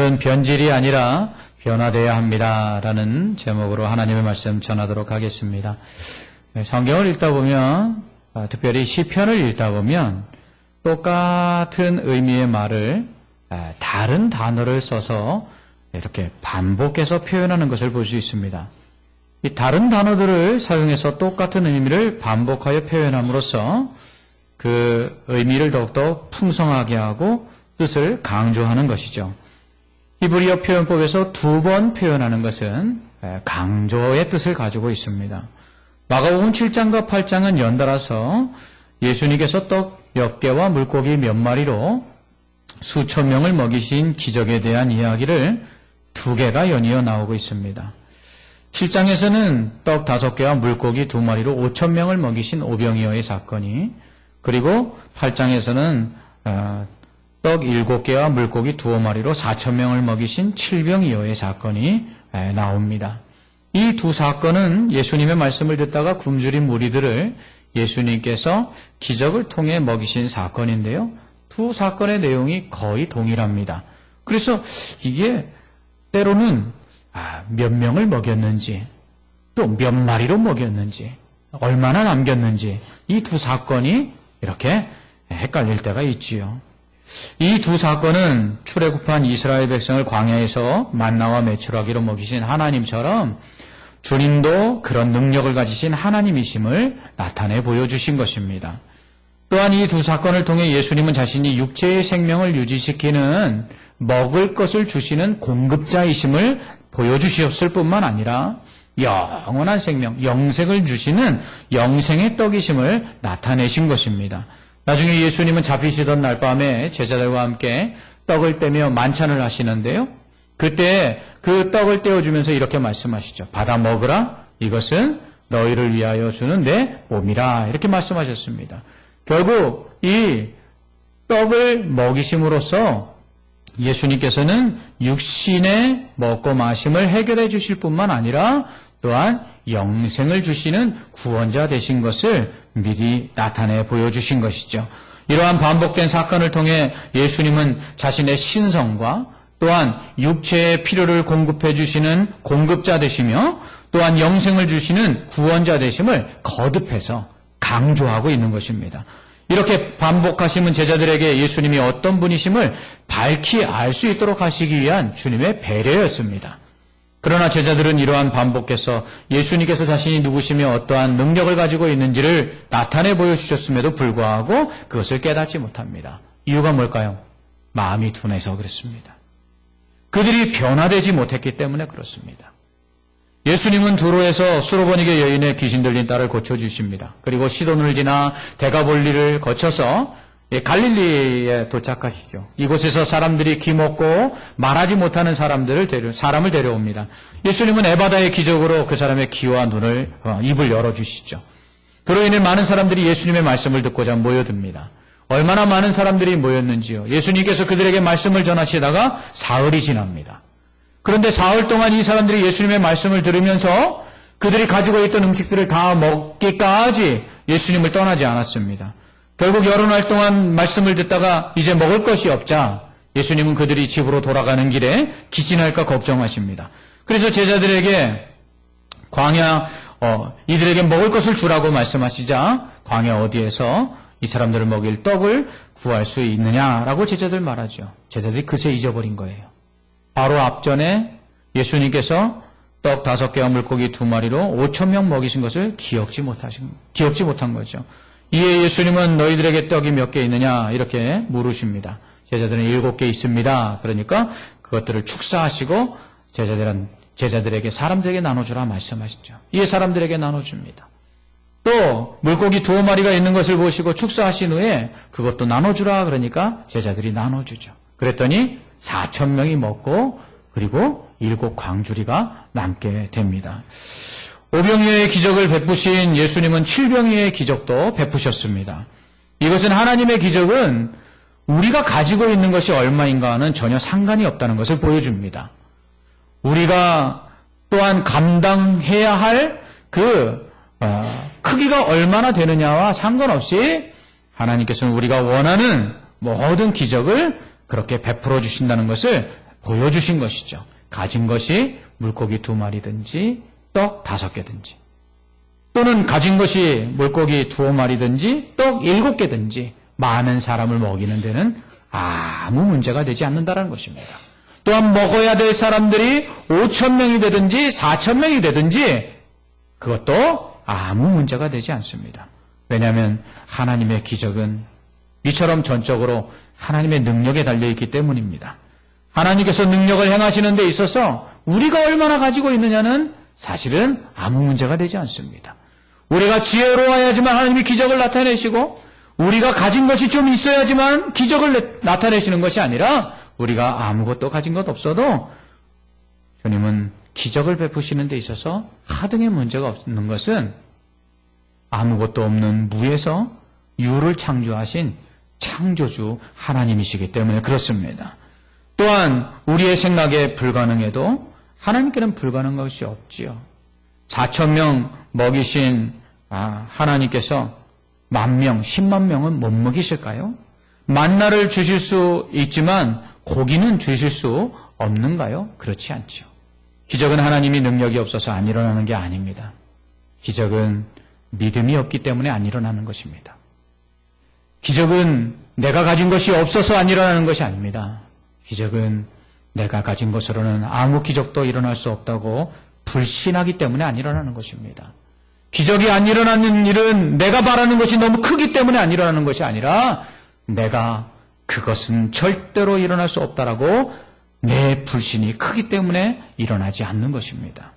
오늘은 변질이 아니라 변화되어야 합니다. 라는 제목으로 하나님의 말씀 전하도록 하겠습니다. 성경을 읽다 보면, 특별히 시편을 읽다 보면 똑같은 의미의 말을 다른 단어를 써서 이렇게 반복해서 표현하는 것을 볼 수 있습니다. 이 다른 단어들을 사용해서 똑같은 의미를 반복하여 표현함으로써 그 의미를 더욱더 풍성하게 하고 뜻을 강조하는 것이죠. 히브리어 표현법에서 2번 표현하는 것은 강조의 뜻을 가지고 있습니다. 마가복음 7장과 8장은 연달아서 예수님께서 떡 몇 개와 물고기 몇 마리로 수천 명을 먹이신 기적에 대한 이야기를 2개가 연이어 나오고 있습니다. 7장에서는 떡 5개와 물고기 2마리로 5천 명을 먹이신 오병이어의 사건이, 그리고 8장에서는 떡 7개와 물고기 2마리로 4천 명을 먹이신 칠병이어의 사건이 나옵니다. 이 2 사건은 예수님의 말씀을 듣다가 굶주린 무리들을 예수님께서 기적을 통해 먹이신 사건인데요. 2 사건의 내용이 거의 동일합니다. 그래서 이게 때로는 몇 명을 먹였는지, 또 몇 마리로 먹였는지, 얼마나 남겼는지, 이 2 사건이 이렇게 헷갈릴 때가 있지요. 이 2 사건은 출애굽한 이스라엘 백성을 광야에서 만나와 메추라기로 먹이신 하나님처럼 주님도 그런 능력을 가지신 하나님이심을 나타내 보여주신 것입니다. 또한 이 2 사건을 통해 예수님은 자신이 육체의 생명을 유지시키는 먹을 것을 주시는 공급자이심을 보여주셨을 뿐만 아니라 영원한 생명, 영생을 주시는 영생의 떡이심을 나타내신 것입니다. 나중에 예수님은 잡히시던 날 밤에 제자들과 함께 떡을 떼며 만찬을 하시는데요. 그때 그 떡을 떼어주면서 이렇게 말씀하시죠. 받아 먹으라. 이것은 너희를 위하여 주는 내 몸이라. 이렇게 말씀하셨습니다. 결국 이 떡을 먹이심으로써 예수님께서는 육신의 먹고 마심을 해결해 주실 뿐만 아니라 또한 영생을 주시는 구원자 되신 것을 미리 나타내 보여주신 것이죠. 이러한 반복된 사건을 통해 예수님은 자신의 신성과 또한 육체의 필요를 공급해 주시는 공급자 되시며 또한 영생을 주시는 구원자 되심을 거듭해서 강조하고 있는 것입니다. 이렇게 반복하시는 제자들에게 예수님이 어떤 분이심을 밝히 알 수 있도록 하시기 위한 주님의 배려였습니다. 그러나 제자들은 이러한 반복해서 예수님께서 자신이 누구시며 어떠한 능력을 가지고 있는지를 나타내 보여주셨음에도 불구하고 그것을 깨닫지 못합니다. 이유가 뭘까요? 마음이 둔해서 그렇습니다. 그들이 변화되지 못했기 때문에 그렇습니다. 예수님은 두로에서 수로보니게 여인의 귀신 들린 딸을 고쳐주십니다. 그리고 시돈을 지나 데가볼리를 거쳐서 갈릴리에 도착하시죠. 이곳에서 사람들이 귀먹고 말하지 못하는 사람을 데려옵니다. 예수님은 에바다의 기적으로 그 사람의 귀와 눈을, 입을 열어주시죠. 그로 인해 많은 사람들이 예수님의 말씀을 듣고자 모여듭니다. 얼마나 많은 사람들이 모였는지요. 예수님께서 그들에게 말씀을 전하시다가 사흘이 지납니다. 그런데 사흘 동안 이 사람들이 예수님의 말씀을 들으면서 그들이 가지고 있던 음식들을 다 먹기까지 예수님을 떠나지 않았습니다. 결국 여러 날 동안 말씀을 듣다가 이제 먹을 것이 없자 예수님은 그들이 집으로 돌아가는 길에 기진할까 걱정하십니다. 그래서 제자들에게 이들에게 먹을 것을 주라고 말씀하시자 광야 어디에서 이 사람들을 먹일 떡을 구할 수 있느냐라고 제자들 말하죠. 제자들이 그새 잊어버린 거예요. 바로 앞전에 예수님께서 떡 5개와 물고기 2마리로 5천 명 먹이신 것을 기억지 못한 거죠. 이에 예수님은 너희들에게 떡이 몇 개 있느냐 이렇게 물으십니다. 제자들은 7개 있습니다. 그러니까 그것들을 축사하시고 제자들에게 사람들에게 나눠주라 말씀하시죠. 이에 사람들에게 나눠줍니다. 또 물고기 2마리가 있는 것을 보시고 축사하신 후에 그것도 나눠주라 그러니까 제자들이 나눠주죠. 그랬더니 4천 명이 먹고 그리고 7 광주리가 남게 됩니다. 오병이어의 기적을 베푸신 예수님은 칠병이어의 기적도 베푸셨습니다. 이것은 하나님의 기적은 우리가 가지고 있는 것이 얼마인가와는 전혀 상관이 없다는 것을 보여줍니다. 우리가 또한 감당해야 할 그 크기가 얼마나 되느냐와 상관없이 하나님께서는 우리가 원하는 모든 기적을 그렇게 베풀어 주신다는 것을 보여주신 것이죠. 가진 것이 물고기 2마리든지 떡 5개든지, 또는 가진 것이 물고기 2마리든지 떡 7개든지 많은 사람을 먹이는 데는 아무 문제가 되지 않는다는 것입니다. 또한 먹어야 될 사람들이 5,000명이 되든지 4,000명이 되든지 그것도 아무 문제가 되지 않습니다. 왜냐하면 하나님의 기적은 이처럼 전적으로 하나님의 능력에 달려있기 때문입니다. 하나님께서 능력을 행하시는 데 있어서 우리가 얼마나 가지고 있느냐는 사실은 아무 문제가 되지 않습니다. 우리가 지혜로워야지만 하나님이 기적을 나타내시고, 우리가 가진 것이 좀 있어야지만 기적을 나타내시는 것이 아니라, 우리가 아무것도 가진 것 없어도 주님은 기적을 베푸시는 데 있어서 하등의 문제가 없는 것은 아무것도 없는 무에서 유를 창조하신 창조주 하나님이시기 때문에 그렇습니다. 또한 우리의 생각에 불가능해도 하나님께는 불가능한 것이 없지요. 4,000명 먹이신 하나님께서 10,000명, 10만 명은 못 먹이실까요? 만나를 주실 수 있지만 고기는 주실 수 없는가요? 그렇지 않죠. 기적은 하나님이 능력이 없어서 안 일어나는 게 아닙니다. 기적은 믿음이 없기 때문에 안 일어나는 것입니다. 기적은 내가 가진 것이 없어서 안 일어나는 것이 아닙니다. 기적은 내가 가진 것으로는 아무 기적도 일어날 수 없다고 불신하기 때문에 안 일어나는 것입니다. 기적이 안 일어나는 일은 내가 바라는 것이 너무 크기 때문에 안 일어나는 것이 아니라 내가 그것은 절대로 일어날 수 없다라고 내 불신이 크기 때문에 일어나지 않는 것입니다.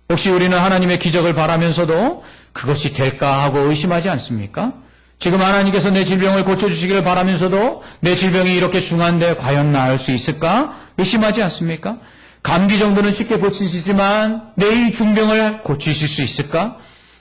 혹시 우리는 하나님의 기적을 바라면서도 그것이 될까 하고 의심하지 않습니까? 지금 하나님께서 내 질병을 고쳐주시기를 바라면서도 내 질병이 이렇게 중한데 과연 나을 수 있을까? 의심하지 않습니까? 감기 정도는 쉽게 고치시지만 내 이 중병을 고치실 수 있을까?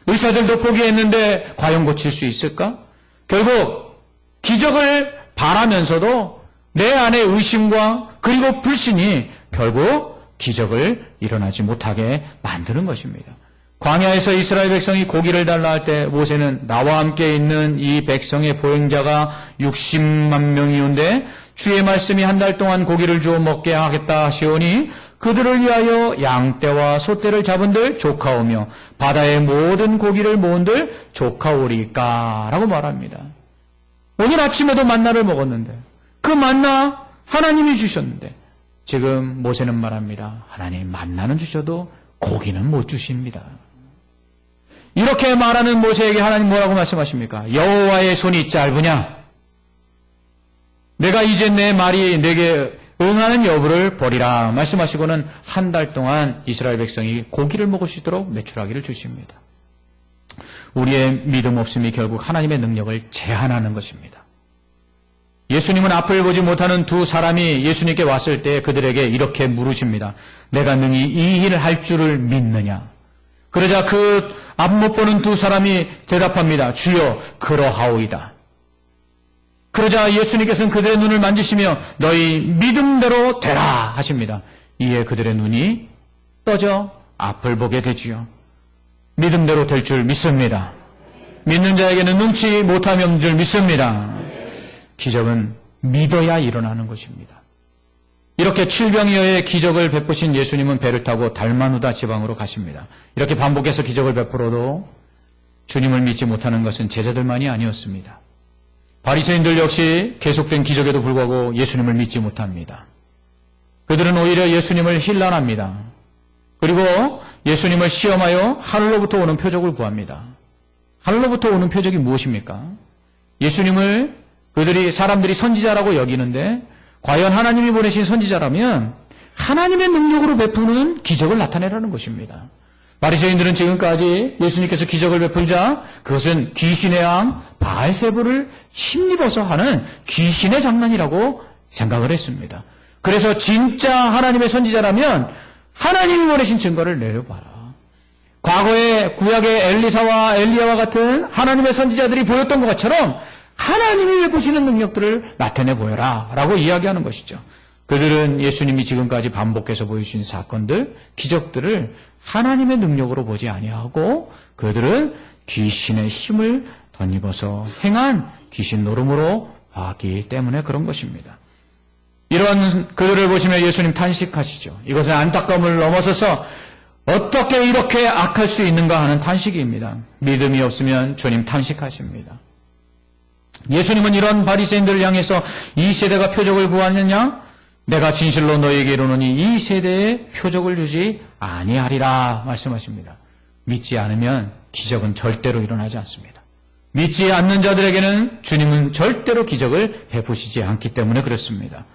의사들도 포기했는데 과연 고칠 수 있을까? 결국 기적을 바라면서도 내 안의 의심과 그리고 불신이 결국 기적을 일어나지 못하게 만드는 것입니다. 광야에서 이스라엘 백성이 고기를 달라 할 때 모세는 나와 함께 있는 이 백성의 보행자가 60만 명이온데 주의 말씀이 한 달 동안 고기를 주어 먹게 하겠다 하시오니 그들을 위하여 양떼와 소떼를 잡은들 조카오며 바다의 모든 고기를 모은들 조카오리까 라고 말합니다. 오늘 아침에도 만나를 먹었는데 그 만나 하나님이 주셨는데 지금 모세는 말합니다. 하나님 만나는 주셔도 고기는 못 주십니다. 이렇게 말하는 모세에게 하나님 뭐라고 말씀하십니까? 여호와의 손이 짧으냐? 내가 이제 내 말이 내게 응하는 여부를 보리라 말씀하시고는 한 달 동안 이스라엘 백성이 고기를 먹을 수 있도록 메추라기를 주십니다. 우리의 믿음 없음이 결국 하나님의 능력을 제한하는 것입니다. 예수님은 앞을 보지 못하는 두 사람이 예수님께 왔을 때 그들에게 이렇게 물으십니다. 내가 능히 이 일을 할 줄을 믿느냐? 그러자 그 앞 못 보는 두 사람이 대답합니다. 주여 그러하오이다. 그러자 예수님께서는 그들의 눈을 만지시며 너희 믿음대로 되라 하십니다. 이에 그들의 눈이 떠져 앞을 보게 되지요. 믿음대로 될 줄 믿습니다. 믿는 자에게는 능치 못함이 없는 줄 믿습니다. 기적은 믿어야 일어나는 것입니다. 이렇게 7병이어의 기적을 베푸신 예수님은 배를 타고 달마누다 지방으로 가십니다. 이렇게 반복해서 기적을 베풀어도 주님을 믿지 못하는 것은 제자들만이 아니었습니다. 바리새인들 역시 계속된 기적에도 불구하고 예수님을 믿지 못합니다. 그들은 오히려 예수님을 힐난합니다. 그리고 예수님을 시험하여 하늘로부터 오는 표적을 구합니다. 하늘로부터 오는 표적이 무엇입니까? 예수님을 사람들이 선지자라고 여기는데 과연 하나님이 보내신 선지자라면 하나님의 능력으로 베푸는 기적을 나타내라는 것입니다. 바리새인들은 지금까지 예수님께서 기적을 베풀자 그것은 귀신의 왕 바알세불을 힘입어서 하는 귀신의 장난이라고 생각을 했습니다. 그래서 진짜 하나님의 선지자라면 하나님이 보내신 증거를 내려봐라. 과거에 구약의 엘리사와 엘리야와 같은 하나님의 선지자들이 보였던 것처럼 하나님이 베푸시는 능력들을 나타내 보여라 라고 이야기하는 것이죠. 그들은 예수님이 지금까지 반복해서 보여주신 사건들, 기적들을 하나님의 능력으로 보지 아니하고 그들은 귀신의 힘을 덧입어서 행한 귀신 노름으로 봤기 때문에 그런 것입니다. 이런 그들을 보시며 예수님 탄식하시죠. 이것은 안타까움을 넘어서서 어떻게 이렇게 악할 수 있는가 하는 탄식입니다. 믿음이 없으면 주님 탄식하십니다. 예수님은 이런 바리새인들을 향해서 이 세대가 표적을 구하느냐? 내가 진실로 너희에게 이르노니 이 세대에 표적을 주지 아니하리라 말씀하십니다. 믿지 않으면 기적은 절대로 일어나지 않습니다. 믿지 않는 자들에게는 주님은 절대로 기적을 베푸시지 않기 때문에 그렇습니다.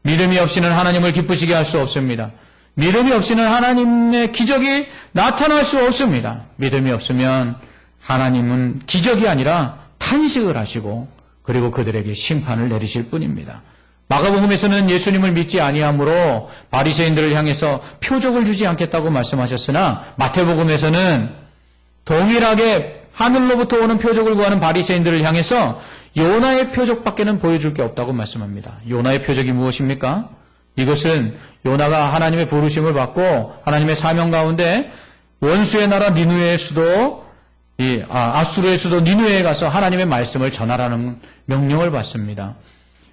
믿음이 없이는 하나님을 기쁘시게 할 수 없습니다. 믿음이 없이는 하나님의 기적이 나타날 수 없습니다. 믿음이 없으면 하나님은 기적이 아니라 탄식을 하시고 그리고 그들에게 심판을 내리실 뿐입니다. 마가복음에서는 예수님을 믿지 아니함으로 바리새인들을 향해서 표적을 주지 않겠다고 말씀하셨으나 마태복음에서는 동일하게 하늘로부터 오는 표적을 구하는 바리새인들을 향해서 요나의 표적밖에는 보여줄 게 없다고 말씀합니다. 요나의 표적이 무엇입니까? 이것은 요나가 하나님의 부르심을 받고 하나님의 사명 가운데 원수의 나라 니누의 수도 아수르의 수도 니누에에 가서 하나님의 말씀을 전하라는 명령을 받습니다.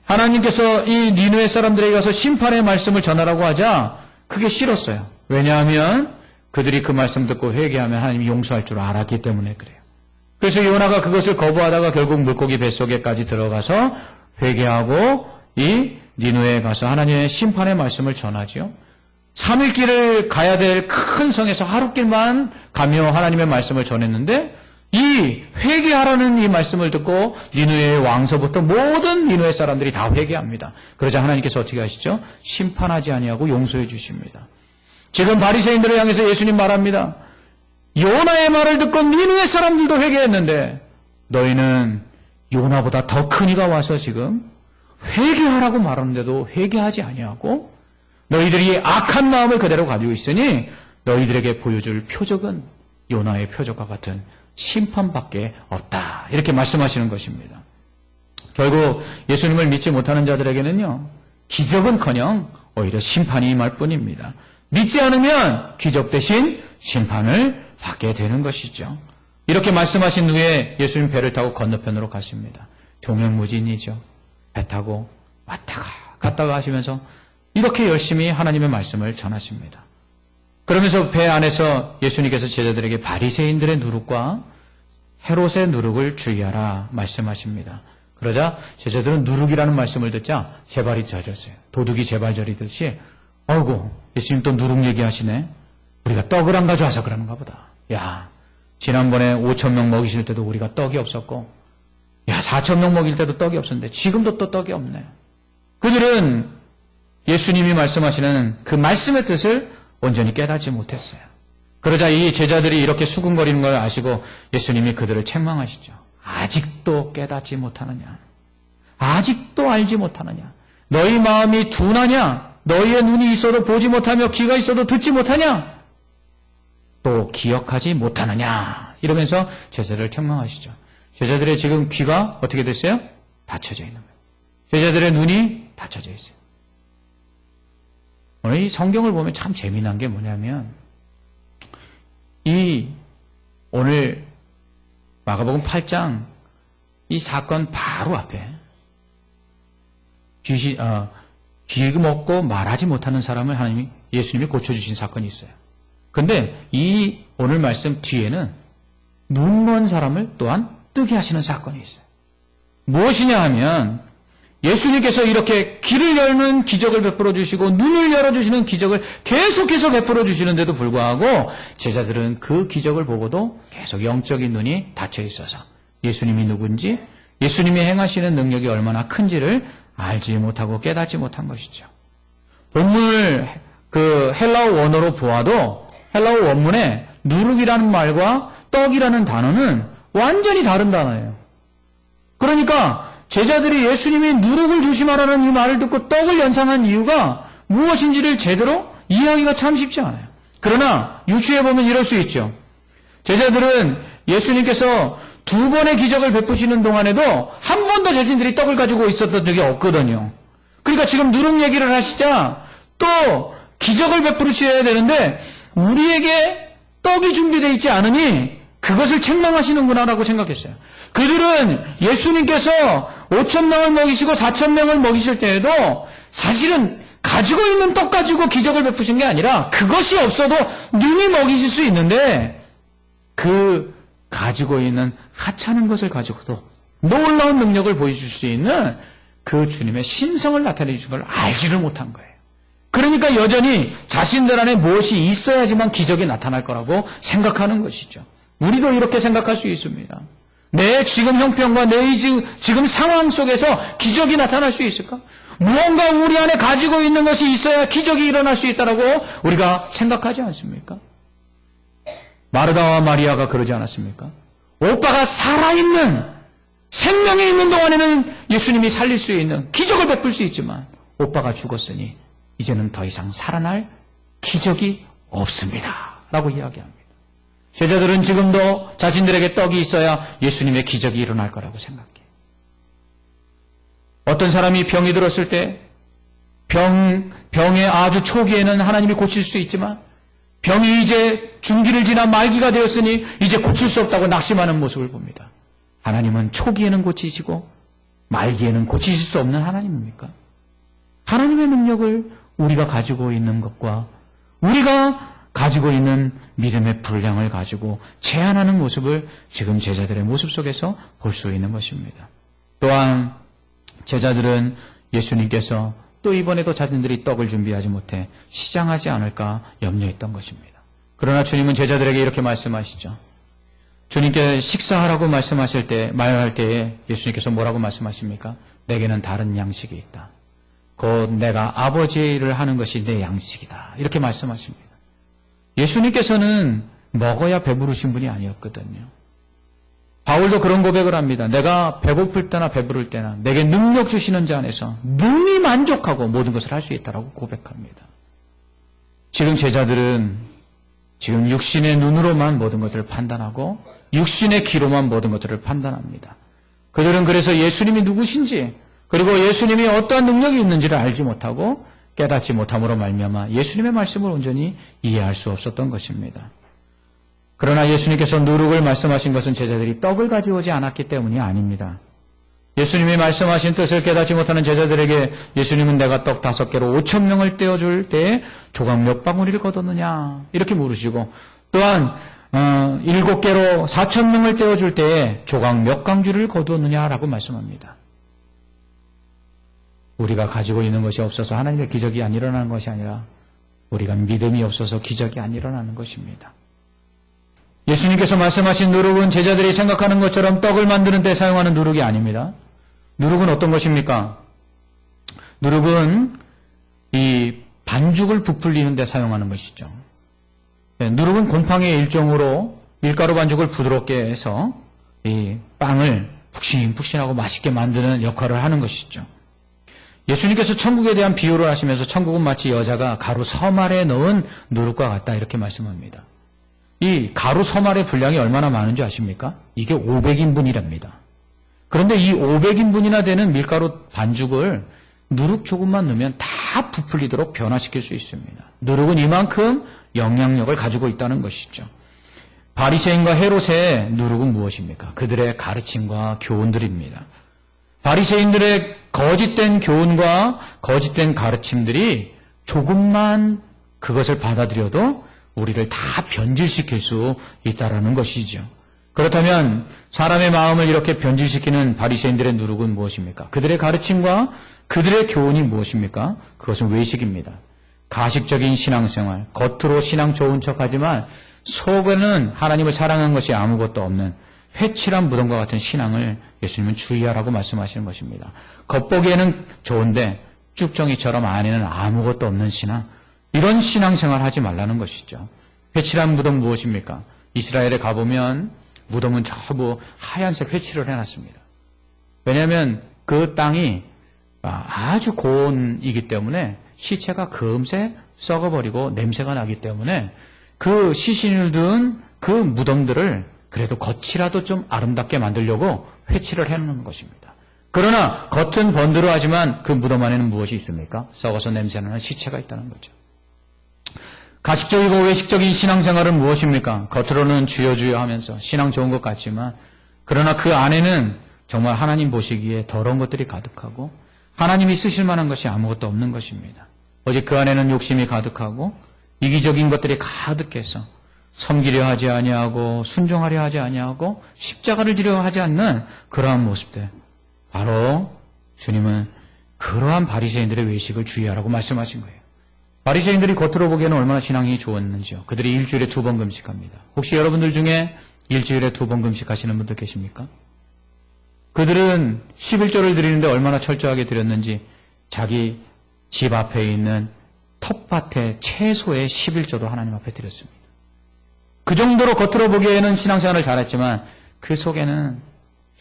하나님께서 이 니누의 사람들에게 가서 심판의 말씀을 전하라고 하자 그게 싫었어요. 왜냐하면 그들이 그 말씀 듣고 회개하면 하나님이 용서할 줄 알았기 때문에 그래요. 그래서 요나가 그것을 거부하다가 결국 물고기 뱃속에까지 들어가서 회개하고 이 니누에 가서 하나님의 심판의 말씀을 전하죠. 3일 길을 가야 될 큰 성에서 하루 길만 가며 하나님의 말씀을 전했는데 이 회개하라는 이 말씀을 듣고 니누의 왕서부터 모든 니누의 사람들이 다 회개합니다. 그러자 하나님께서 어떻게 하시죠? 심판하지 아니하고 용서해 주십니다. 지금 바리새인들을 향해서 예수님 말합니다. 요나의 말을 듣고 니누의 사람들도 회개했는데 너희는 요나보다 더 큰 이가 와서 지금 회개하라고 말하는데도 회개하지 아니하고 너희들이 악한 마음을 그대로 가지고 있으니 너희들에게 보여줄 표적은 요나의 표적과 같은 심판밖에 없다. 이렇게 말씀하시는 것입니다. 결국 예수님을 믿지 못하는 자들에게는요. 기적은커녕 오히려 심판이 임할 뿐입니다. 믿지 않으면 기적 대신 심판을 받게 되는 것이죠. 이렇게 말씀하신 후에 예수님 배를 타고 건너편으로 가십니다. 종횡무진이죠. 배 타고 왔다가 갔다가 하시면서 이렇게 열심히 하나님의 말씀을 전하십니다. 그러면서 배 안에서 예수님께서 제자들에게 바리새인들의 누룩과 헤롯의 누룩을 주의하라 말씀하십니다. 그러자 제자들은 누룩이라는 말씀을 듣자 제발이 젖었어요. 도둑이 제발 저리듯이 아이고 예수님 또 누룩 얘기하시네. 우리가 떡을 안 가져와서 그러는가 보다. 야 지난번에 5,000명 먹이실 때도 우리가 떡이 없었고 야 4,000명 먹일 때도 떡이 없었는데 지금도 또 떡이 없네. 그들은 예수님이 말씀하시는 그 말씀의 뜻을 온전히 깨닫지 못했어요. 그러자 이 제자들이 이렇게 수군거리는 걸 아시고 예수님이 그들을 책망하시죠. 아직도 깨닫지 못하느냐? 아직도 알지 못하느냐? 너희 마음이 둔하냐? 너희의 눈이 있어도 보지 못하며 귀가 있어도 듣지 못하냐? 또 기억하지 못하느냐? 이러면서 제자들을 책망하시죠. 제자들의 지금 귀가 어떻게 됐어요? 닫혀져 있는 거예요. 제자들의 눈이 닫혀져 있어요. 오늘 이 성경을 보면 참 재미난 게 뭐냐면 오늘 마가복음 8장 이 사건 바로 앞에 귀 먹고 말하지 못하는 사람을 예수님이 고쳐주신 사건이 있어요. 근데 이 오늘 말씀 뒤에는 눈 먼 사람을 또한 뜨게 하시는 사건이 있어요. 무엇이냐 하면 예수님께서 이렇게 귀를 열는 기적을 베풀어 주시고 눈을 열어주시는 기적을 계속해서 베풀어 주시는데도 불구하고 제자들은 그 기적을 보고도 계속 영적인 눈이 닫혀 있어서 예수님이 누군지 예수님이 행하시는 능력이 얼마나 큰지를 알지 못하고 깨닫지 못한 것이죠. 본문을 그 헬라어 원어로 보아도 헬라어 원문에 누룩이라는 말과 떡이라는 단어는 완전히 다른 단어예요. 그러니까 제자들이 예수님이 누룩을 조심하라는 이 말을 듣고 떡을 연상한 이유가 무엇인지를 제대로 이해하기가 참 쉽지 않아요. 그러나 유추해 보면 이럴 수 있죠. 제자들은 예수님께서 2번의 기적을 베푸시는 동안에도 한 번도 자신들이 떡을 가지고 있었던 적이 없거든요. 그러니까 지금 누룩 얘기를 하시자 또 기적을 베푸시셔야 되는데 우리에게 떡이 준비되어 있지 않으니 그것을 책망하시는구나라고 생각했어요. 그들은 예수님께서 5,000명을 먹이시고 4,000명을 먹이실 때에도 사실은 가지고 있는 떡 가지고 기적을 베푸신 게 아니라 그것이 없어도 능히 먹이실 수 있는데 그 가지고 있는 하찮은 것을 가지고도 놀라운 능력을 보여줄 수 있는 그 주님의 신성을 나타내 주신 걸 알지를 못한 거예요. 그러니까 여전히 자신들 안에 무엇이 있어야지만 기적이 나타날 거라고 생각하는 것이죠. 우리도 이렇게 생각할 수 있습니다. 내 지금 형편과 내 지금 상황 속에서 기적이 나타날 수 있을까? 무언가 우리 안에 가지고 있는 것이 있어야 기적이 일어날 수 있다라고 우리가 생각하지 않습니까? 마르다와 마리아가 그러지 않았습니까? 오빠가 살아있는, 생명이 있는 동안에는 예수님이 살릴 수 있는 기적을 베풀 수 있지만 오빠가 죽었으니 이제는 더 이상 살아날 기적이 없습니다. 라고 이야기합니다. 제자들은 지금도 자신들에게 떡이 있어야 예수님의 기적이 일어날 거라고 생각해요. 어떤 사람이 병이 들었을 때 병의 아주 초기에는 하나님이 고칠 수 있지만 병이 이제 중기를 지나 말기가 되었으니 이제 고칠 수 없다고 낙심하는 모습을 봅니다. 하나님은 초기에는 고치시고 말기에는 고치실 수 없는 하나님입니까? 하나님의 능력을 우리가 가지고 있는 것과 우리가 가지고 있는 믿음의 분량을 가지고 제한하는 모습을 지금 제자들의 모습 속에서 볼 수 있는 것입니다. 또한 제자들은 예수님께서 또 이번에도 자신들이 떡을 준비하지 못해 시장하지 않을까 염려했던 것입니다. 그러나 주님은 제자들에게 이렇게 말씀하시죠. 주님께 식사하라고 말할 때에 예수님께서 뭐라고 말씀하십니까? 내게는 다른 양식이 있다. 곧 내가 아버지의 일을 하는 것이 내 양식이다. 이렇게 말씀하십니다. 예수님께서는 먹어야 배부르신 분이 아니었거든요. 바울도 그런 고백을 합니다. 내가 배고플 때나 배부를 때나 내게 능력 주시는 자 안에서 능히 만족하고 모든 것을 할 수 있다라고 고백합니다. 지금 제자들은 지금 육신의 눈으로만 모든 것들을 판단하고 육신의 귀로만 모든 것들을 판단합니다. 그들은 그래서 예수님이 누구신지 그리고 예수님이 어떠한 능력이 있는지를 알지 못하고 깨닫지 못함으로 말미암아 예수님의 말씀을 온전히 이해할 수 없었던 것입니다. 그러나 예수님께서 누룩을 말씀하신 것은 제자들이 떡을 가져오지 않았기 때문이 아닙니다. 예수님이 말씀하신 뜻을 깨닫지 못하는 제자들에게 예수님은 내가 떡 5개로 5,000명을 떼어줄 때에 조각 몇 방울을 거뒀느냐 이렇게 물으시고 또한 7개로 4,000명을 떼어줄 때에 조각 몇 강주를 거두었느냐라고 말씀합니다. 우리가 가지고 있는 것이 없어서 하나님의 기적이 안 일어나는 것이 아니라 우리가 믿음이 없어서 기적이 안 일어나는 것입니다. 예수님께서 말씀하신 누룩은 제자들이 생각하는 것처럼 떡을 만드는 데 사용하는 누룩이 아닙니다. 누룩은 어떤 것입니까? 누룩은 이 반죽을 부풀리는 데 사용하는 것이죠. 누룩은 곰팡이의 일종으로 밀가루 반죽을 부드럽게 해서 이 빵을 푹신푹신하고 맛있게 만드는 역할을 하는 것이죠. 예수님께서 천국에 대한 비유를 하시면서 천국은 마치 여자가 가루 서말에 넣은 누룩과 같다 이렇게 말씀합니다. 이 가루 서말의 분량이 얼마나 많은지 아십니까? 이게 500인분이랍니다. 그런데 이 500인분이나 되는 밀가루 반죽을 누룩 조금만 넣으면 다 부풀리도록 변화시킬 수 있습니다. 누룩은 이만큼 영향력을 가지고 있다는 것이죠. 바리새인과 헤롯의 누룩은 무엇입니까? 그들의 가르침과 교훈들입니다. 바리새인들의 거짓된 교훈과 거짓된 가르침들이 조금만 그것을 받아들여도 우리를 다 변질시킬 수 있다라는 것이죠. 그렇다면 사람의 마음을 이렇게 변질시키는 바리새인들의 누룩은 무엇입니까? 그들의 가르침과 그들의 교훈이 무엇입니까? 그것은 외식입니다. 가식적인 신앙생활, 겉으로 신앙 좋은 척하지만 속에는 하나님을 사랑하는 것이 아무것도 없는 회칠한 무덤과 같은 신앙을 예수님은 주의하라고 말씀하시는 것입니다. 겉보기에는 좋은데 쭉정이처럼 안에는 아무것도 없는 신앙, 이런 신앙생활 하지 말라는 것이죠. 회칠한 무덤 무엇입니까? 이스라엘에 가보면 무덤은 전부 하얀색 회칠을 해놨습니다. 왜냐하면 그 땅이 아주 고온이기 때문에 시체가 금세 썩어버리고 냄새가 나기 때문에 그 시신을 둔 그 무덤들을 그래도 겉이라도 좀 아름답게 만들려고 회칠을 해놓는 것입니다. 그러나 겉은 번드러하지만 그 무덤 안에는 무엇이 있습니까? 썩어서 냄새나는 시체가 있다는 거죠. 가식적이고 외식적인 신앙생활은 무엇입니까? 겉으로는 주여 주여 하면서 신앙 좋은 것 같지만 그러나 그 안에는 정말 하나님 보시기에 더러운 것들이 가득하고 하나님이 쓰실 만한 것이 아무것도 없는 것입니다. 오직 그 안에는 욕심이 가득하고 이기적인 것들이 가득해서 섬기려 하지 아니하고 순종하려 하지 아니하고 십자가를 지려 하지 않는 그러한 모습들. 바로 주님은 그러한 바리새인들의 외식을 주의하라고 말씀하신 거예요. 바리새인들이 겉으로 보기에는 얼마나 신앙이 좋았는지요. 그들이 일주일에 2번 금식합니다. 혹시 여러분들 중에 일주일에 2번 금식하시는 분들 계십니까? 그들은 11조를 드리는데 얼마나 철저하게 드렸는지 자기 집 앞에 있는 텃밭의 채소의 11조도 하나님 앞에 드렸습니다. 그 정도로 겉으로 보기에는 신앙생활을 잘했지만 그 속에는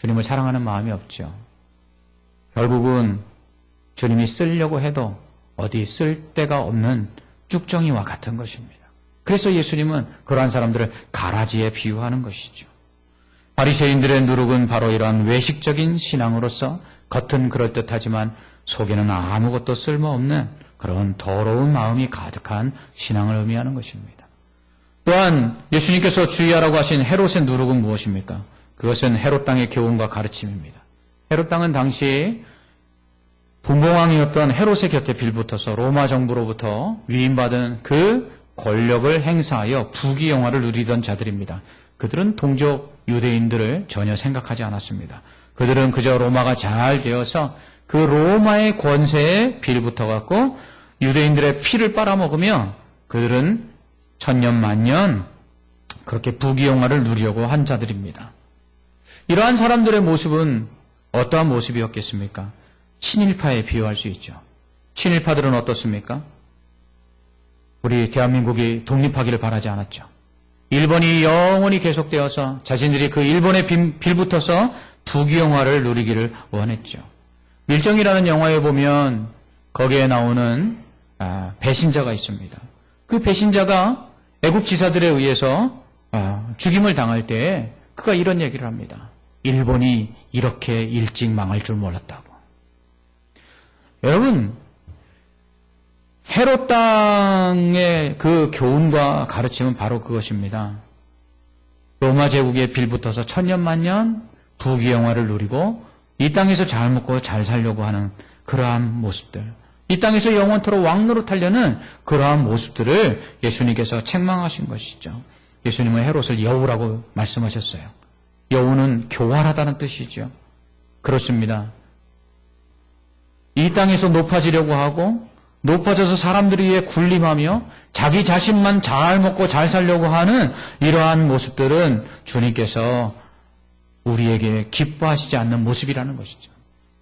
주님을 사랑하는 마음이 없죠. 결국은 주님이 쓰려고 해도 어디 쓸 데가 없는 쭉정이와 같은 것입니다. 그래서 예수님은 그러한 사람들을 가라지에 비유하는 것이죠. 바리새인들의 누룩은 바로 이러한 외식적인 신앙으로서 겉은 그럴듯하지만 속에는 아무것도 쓸모없는 그런 더러운 마음이 가득한 신앙을 의미하는 것입니다. 또한 예수님께서 주의하라고 하신 헤롯의 누룩은 무엇입니까? 그것은 헤롯 땅의 교훈과 가르침입니다. 헤롯 땅은 당시 분봉왕이었던 헤롯의 곁에 빌붙어서 로마 정부로부터 위임받은 그 권력을 행사하여 부귀영화를 누리던 자들입니다. 그들은 동족 유대인들을 전혀 생각하지 않았습니다. 그들은 그저 로마가 잘 되어서 그 로마의 권세에 빌붙어갖고 유대인들의 피를 빨아먹으며 그들은 천년 만년 그렇게 부귀영화를 누리려고 한 자들입니다. 이러한 사람들의 모습은 어떠한 모습이었겠습니까? 친일파에 비유할 수 있죠. 친일파들은 어떻습니까? 우리 대한민국이 독립하기를 바라지 않았죠. 일본이 영원히 계속되어서 자신들이 그 일본에 빌붙어서 부귀영화를 누리기를 원했죠. 밀정이라는 영화에 보면 거기에 나오는 배신자가 있습니다. 그 배신자가 애국 지사들에 의해서 죽임을 당할 때 그가 이런 얘기를 합니다. 일본이 이렇게 일찍 망할 줄 몰랐다고. 여러분, 헤롯 땅의 그 교훈과 가르침은 바로 그것입니다. 로마 제국에 빌붙어서 천년만년 부귀영화를 누리고 이 땅에서 잘 먹고 잘 살려고 하는 그러한 모습들, 이 땅에서 영원토록 왕노릇하려는 그러한 모습들을 예수님께서 책망하신 것이죠. 예수님은 헤롯을 여우라고 말씀하셨어요. 여우는 교활하다는 뜻이죠. 그렇습니다. 이 땅에서 높아지려고 하고 높아져서 사람들 위해 군림하며 자기 자신만 잘 먹고 잘 살려고 하는 이러한 모습들은 주님께서 우리에게 기뻐하시지 않는 모습이라는 것이죠.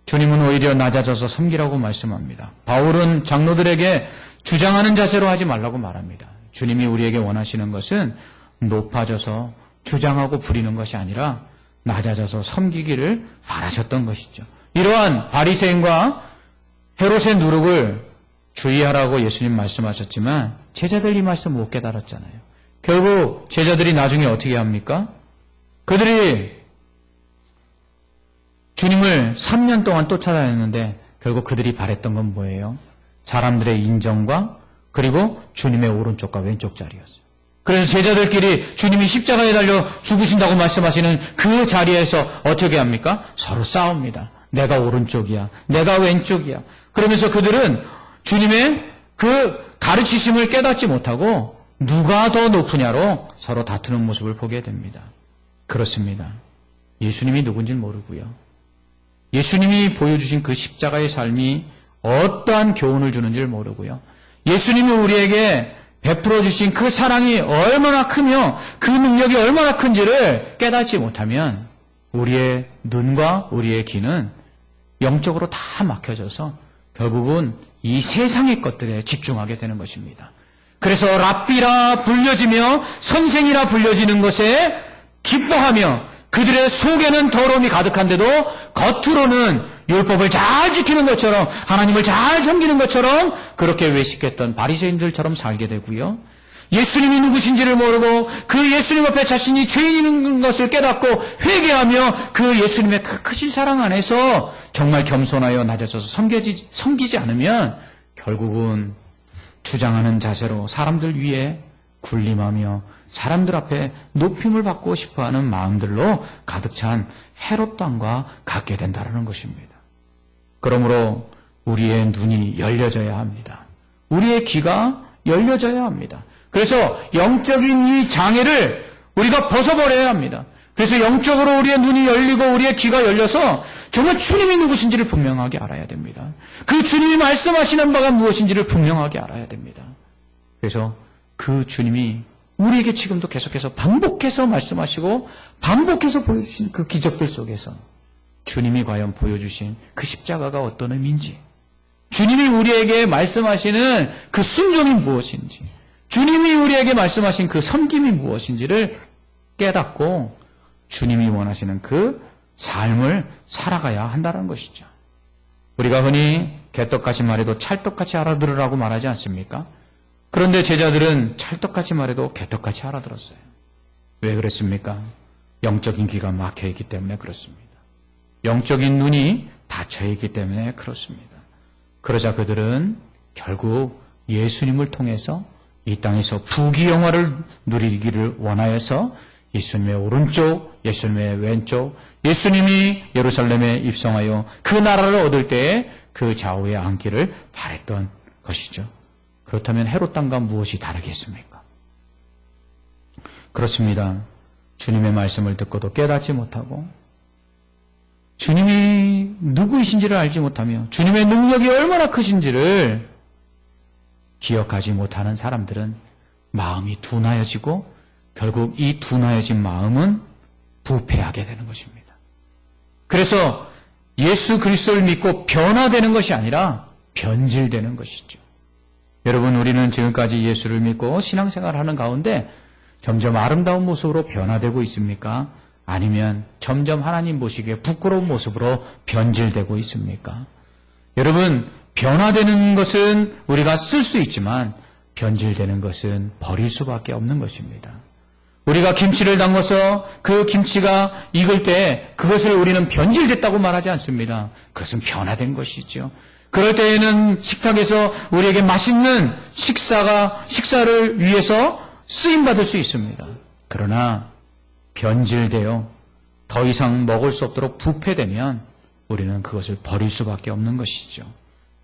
주님은 오히려 낮아져서 섬기라고 말씀합니다. 바울은 장로들에게 주장하는 자세로 하지 말라고 말합니다. 주님이 우리에게 원하시는 것은 높아져서 주장하고 부리는 것이 아니라 낮아져서 섬기기를 바라셨던 것이죠. 이러한 바리새인과 헤롯의 누룩을 주의하라고 예수님 말씀하셨지만 제자들이 이 말씀 못 깨달았잖아요. 결국 제자들이 나중에 어떻게 합니까? 그들이 주님을 3년 동안 쫓아다녔는데 결국 그들이 바랬던 건 뭐예요? 사람들의 인정과 그리고 주님의 오른쪽과 왼쪽 자리였어요. 그래서 제자들끼리 주님이 십자가에 달려 죽으신다고 말씀하시는 그 자리에서 어떻게 합니까? 서로 싸웁니다. 내가 오른쪽이야. 내가 왼쪽이야. 그러면서 그들은 주님의 그 가르치심을 깨닫지 못하고 누가 더 높으냐로 서로 다투는 모습을 보게 됩니다. 그렇습니다. 예수님이 누군지는 모르고요. 예수님이 보여주신 그 십자가의 삶이 어떠한 교훈을 주는지를 모르고요. 예수님이 우리에게 베풀어 주신 그 사랑이 얼마나 크며 그 능력이 얼마나 큰지를 깨닫지 못하면 우리의 눈과 우리의 귀는 영적으로 다 막혀져서 결국은 이 세상의 것들에 집중하게 되는 것입니다. 그래서 랍비라 불려지며 선생이라 불려지는 것에 기뻐하며 그들의 속에는 더러움이 가득한데도 겉으로는 율법을 잘 지키는 것처럼 하나님을 잘 섬기는 것처럼 그렇게 외식했던 바리새인들처럼 살게 되고요. 예수님이 누구신지를 모르고 그 예수님 앞에 자신이 죄인인 것을 깨닫고 회개하며 그 예수님의 크신 사랑 안에서 정말 겸손하여 낮아져서 섬기지 않으면 결국은 주장하는 자세로 사람들 위에 군림하며 사람들 앞에 높임을 받고 싶어하는 마음들로 가득 찬 헤롯 왕과 같게 된다는 것입니다. 그러므로 우리의 눈이 열려져야 합니다. 우리의 귀가 열려져야 합니다. 그래서 영적인 이 장애를 우리가 벗어버려야 합니다. 그래서 영적으로 우리의 눈이 열리고 우리의 귀가 열려서 정말 주님이 누구신지를 분명하게 알아야 됩니다. 그 주님이 말씀하시는 바가 무엇인지를 분명하게 알아야 됩니다. 그래서 그 주님이 우리에게 지금도 계속해서 반복해서 말씀하시고 반복해서 보여주신 그 기적들 속에서 주님이 과연 보여주신 그 십자가가 어떤 의미인지, 주님이 우리에게 말씀하시는 그 순종이 무엇인지, 주님이 우리에게 말씀하신 그 섬김이 무엇인지를 깨닫고 주님이 원하시는 그 삶을 살아가야 한다는 것이죠. 우리가 흔히 개떡같이 말해도 찰떡같이 알아들으라고 말하지 않습니까? 그런데 제자들은 찰떡같이 말해도 개떡같이 알아들었어요. 왜 그랬습니까? 영적인 귀가 막혀있기 때문에 그렇습니다. 영적인 눈이 닫혀있기 때문에 그렇습니다. 그러자 그들은 결국 예수님을 통해서 이 땅에서 부귀영화를 누리기를 원하여서 예수님의 오른쪽, 예수님의 왼쪽, 예수님이 예루살렘에 입성하여 그 나라를 얻을 때에 그 좌우에 앉기를 바랬던 것이죠. 그렇다면 헤롯 땅과 무엇이 다르겠습니까? 그렇습니다. 주님의 말씀을 듣고도 깨닫지 못하고 주님이 누구이신지를 알지 못하며 주님의 능력이 얼마나 크신지를 기억하지 못하는 사람들은 마음이 둔하여지고 결국 이 둔하여진 마음은 부패하게 되는 것입니다. 그래서 예수 그리스도를 믿고 변화되는 것이 아니라 변질되는 것이죠. 여러분, 우리는 지금까지 예수를 믿고 신앙생활을 하는 가운데 점점 아름다운 모습으로 변화되고 있습니까? 아니면 점점 하나님 보시기에 부끄러운 모습으로 변질되고 있습니까? 여러분, 변화되는 것은 우리가 쓸 수 있지만 변질되는 것은 버릴 수밖에 없는 것입니다. 우리가 김치를 담궈서 그 김치가 익을 때 그것을 우리는 변질됐다고 말하지 않습니다. 그것은 변화된 것이죠. 그럴 때에는 식탁에서 우리에게 맛있는 식사를 위해서 쓰임받을 수 있습니다. 그러나 변질되어 더 이상 먹을 수 없도록 부패되면 우리는 그것을 버릴 수밖에 없는 것이죠.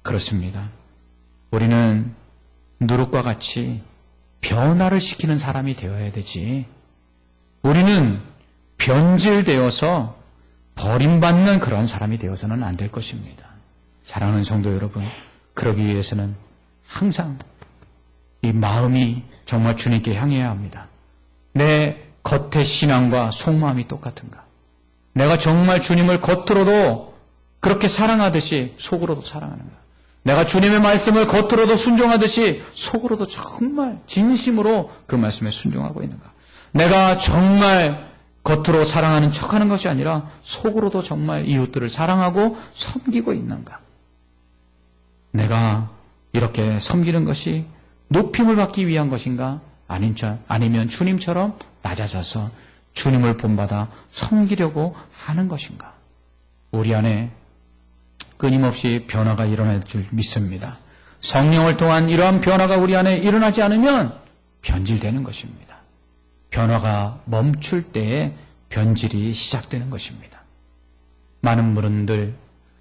그렇습니다. 우리는 누룩과 같이 변화를 시키는 사람이 되어야 되지, 우리는 변질되어서 버림받는 그러한 사람이 되어서는 안 될 것입니다. 사랑하는 성도 여러분, 그러기 위해서는 항상 이 마음이 정말 주님께 향해야 합니다. 내 겉의 신앙과 속마음이 똑같은가? 내가 정말 주님을 겉으로도 그렇게 사랑하듯이 속으로도 사랑하는가? 내가 주님의 말씀을 겉으로도 순종하듯이 속으로도 정말 진심으로 그 말씀에 순종하고 있는가? 내가 정말 겉으로 사랑하는 척하는 것이 아니라 속으로도 정말 이웃들을 사랑하고 섬기고 있는가? 내가 이렇게 섬기는 것이 높임을 받기 위한 것인가? 아니면 주님처럼 낮아져서 주님을 본받아 섬기려고 하는 것인가? 우리 안에 끊임없이 변화가 일어날 줄 믿습니다. 성령을 통한 이러한 변화가 우리 안에 일어나지 않으면 변질되는 것입니다. 변화가 멈출 때에 변질이 시작되는 것입니다. 많은 분들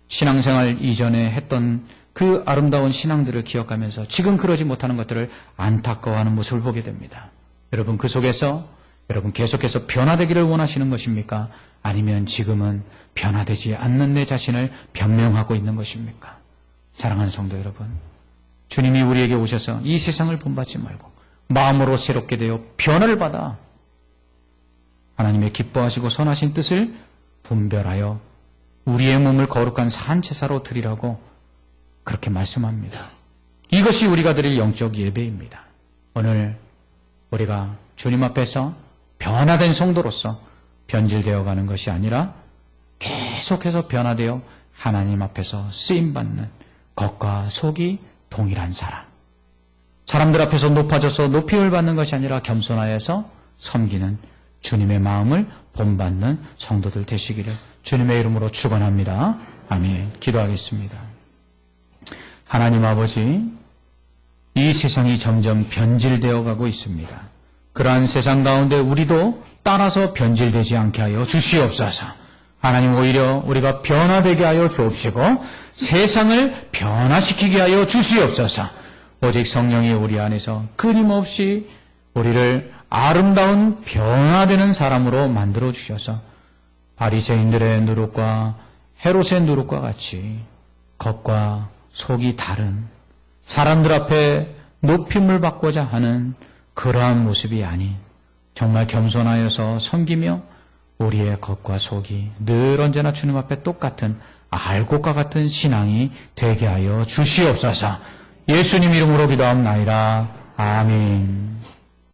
신앙생활 이전에 했던 그 아름다운 신앙들을 기억하면서 지금 그러지 못하는 것들을 안타까워하는 모습을 보게 됩니다. 여러분, 그 속에서 여러분 계속해서 변화되기를 원하시는 것입니까? 아니면 지금은 변화되지 않는 내 자신을 변명하고 있는 것입니까? 사랑하는 성도 여러분, 주님이 우리에게 오셔서 이 세상을 본받지 말고 마음으로 새롭게 되어 변화를 받아 하나님의 기뻐하시고 선하신 뜻을 분별하여 우리의 몸을 거룩한 산제사로 드리라고 그렇게 말씀합니다. 이것이 우리가 드릴 영적 예배입니다. 오늘 우리가 주님 앞에서 변화된 성도로서 변질되어 가는 것이 아니라 계속해서 변화되어 하나님 앞에서 쓰임받는 겉과 속이 동일한 사람들 앞에서 높아져서 높임을 받는 것이 아니라 겸손하여서 섬기는 주님의 마음을 본받는 성도들 되시기를 주님의 이름으로 축원합니다. 아멘. 기도하겠습니다. 하나님 아버지, 이 세상이 점점 변질되어 가고 있습니다. 그러한 세상 가운데 우리도 따라서 변질되지 않게 하여 주시옵소서. 하나님 오히려 우리가 변화되게 하여 주옵시고 세상을 변화시키게 하여 주시옵소서. 오직 성령이 우리 안에서 끊임없이 우리를 아름다운 변화되는 사람으로 만들어 주셔서 바리새인들의 누룩과 헤롯의 누룩과 같이 겉과 속이 다른 사람들 앞에 높임을 받고자 하는 그러한 모습이 아닌 정말 겸손하여서 섬기며 우리의 겉과 속이 늘 언제나 주님 앞에 똑같은 알곡과 같은 신앙이 되게 하여 주시옵소서. 예수님 이름으로 기도합나이다. 아멘.